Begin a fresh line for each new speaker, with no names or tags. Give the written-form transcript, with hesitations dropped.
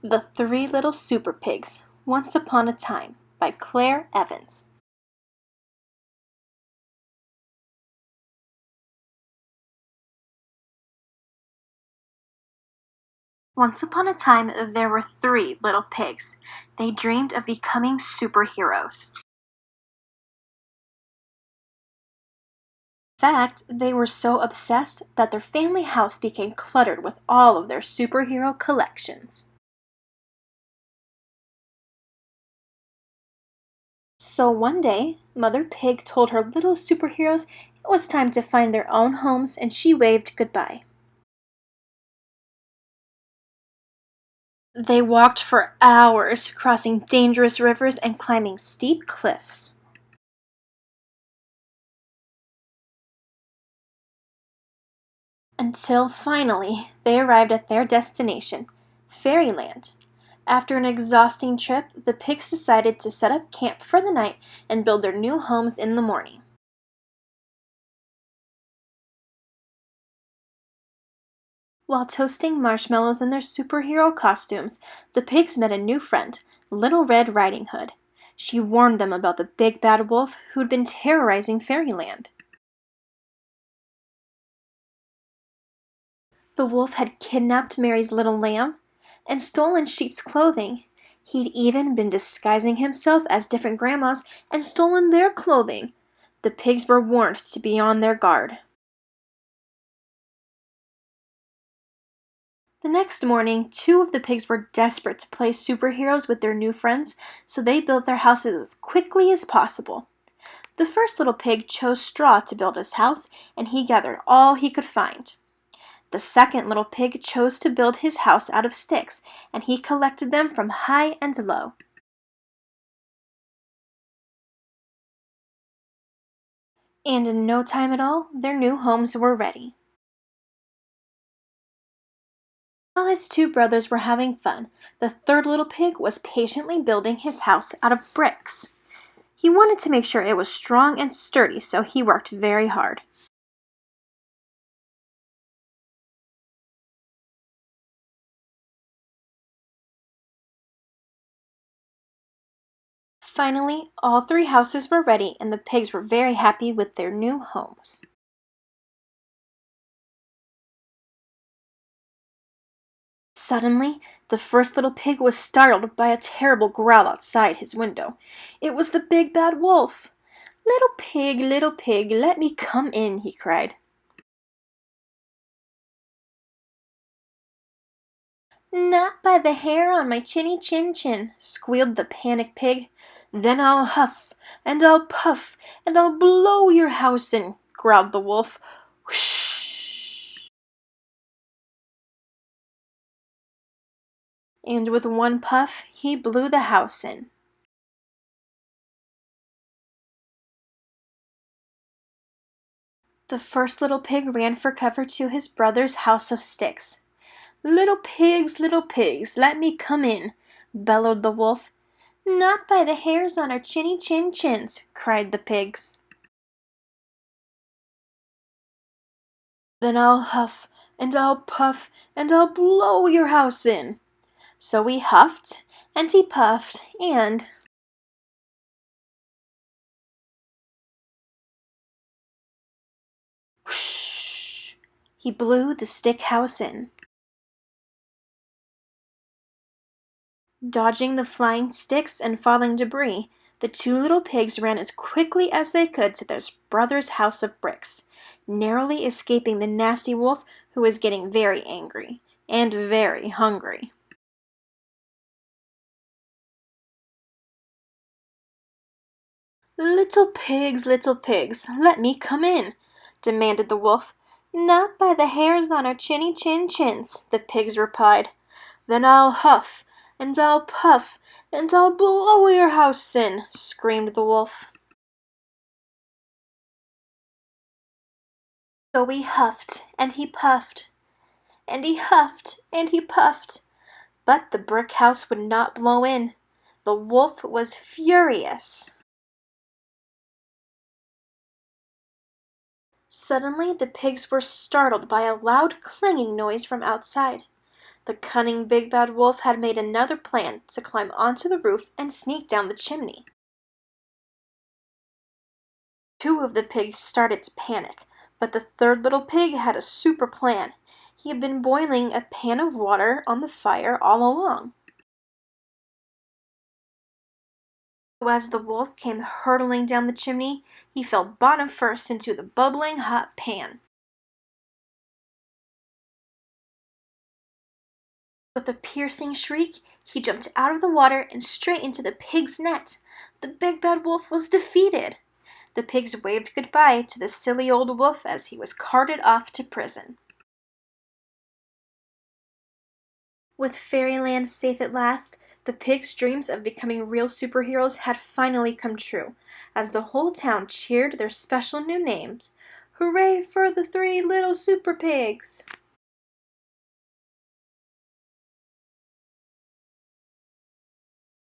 The Three Little SuperPigs, Once Upon a Time, by Claire Evans. Once upon a time, there were three little pigs. They dreamed of becoming superheroes. In fact, they were so obsessed that their family house became cluttered with all of their superhero collections. So one day, Mother Pig told her little superheroes it was time to find their own homes, and she waved goodbye. They walked for hours, crossing dangerous rivers and climbing steep cliffs. Until finally, they arrived at their destination, Fairyland. After an exhausting trip, the pigs decided to set up camp for the night and build their new homes in the morning. While toasting marshmallows in their superhero costumes, the pigs met a new friend, Little Red Riding Hood. She warned them about the big bad wolf who'd been terrorizing Fairyland. The wolf had kidnapped Mary's little lamb and stolen sheep's clothing. He'd even been disguising himself as different grandmas and stolen their clothing. The pigs were warned to be on their guard. The next morning, two of the pigs were desperate to play superheroes with their new friends, so they built their houses as quickly as possible. The first little pig chose straw to build his house, and he gathered all he could find. The second little pig chose to build his house out of sticks, and he collected them from high and low. And in no time at all, their new homes were ready. While his two brothers were having fun, the third little pig was patiently building his house out of bricks. He wanted to make sure it was strong and sturdy, so he worked very hard. Finally, all three houses were ready, and the pigs were very happy with their new homes. Suddenly, the first little pig was startled by a terrible growl outside his window. It was the big bad wolf. Little pig, let me come in," he cried. "Not by the hair on my chinny chin chin," squealed the panicked pig. "Then I'll huff, and I'll puff, and I'll blow your house in," growled the wolf. Whoosh! And with one puff, he blew the house in. The first little pig ran for cover to his brother's house of sticks. Little pigs, let me come in," bellowed the wolf. "Not by the hairs on our chinny chin chins," cried the pigs. "Then I'll huff, and I'll puff, and I'll blow your house in." So he huffed, and he puffed, and whoosh! He blew the stick house in. Dodging the flying sticks and falling debris, the two little pigs ran as quickly as they could to their brother's house of bricks, narrowly escaping the nasty wolf who was getting very angry and very hungry. Little pigs, let me come in," demanded the wolf. "Not by the hairs on our chinny chin chins," the pigs replied. "Then I'll huff, and I'll puff, and I'll blow your house in," screamed the wolf. So he huffed, and he puffed, and he huffed, and he puffed, but the brick house would not blow in. The wolf was furious. Suddenly, the pigs were startled by a loud clanging noise from outside. The cunning big bad wolf had made another plan to climb onto the roof and sneak down the chimney. Two of the pigs started to panic, but the third little pig had a super plan. He had been boiling a pan of water on the fire all along. As the wolf came hurtling down the chimney, he fell bottom first into the bubbling hot pan. With a piercing shriek, he jumped out of the water and straight into the pig's net. The big bad wolf was defeated. The pigs waved goodbye to the silly old wolf as he was carted off to prison. With fairyland safe at last, the pigs' dreams of becoming real superheroes had finally come true, as the whole town cheered their special new names. Hooray for the 3 little super pigs!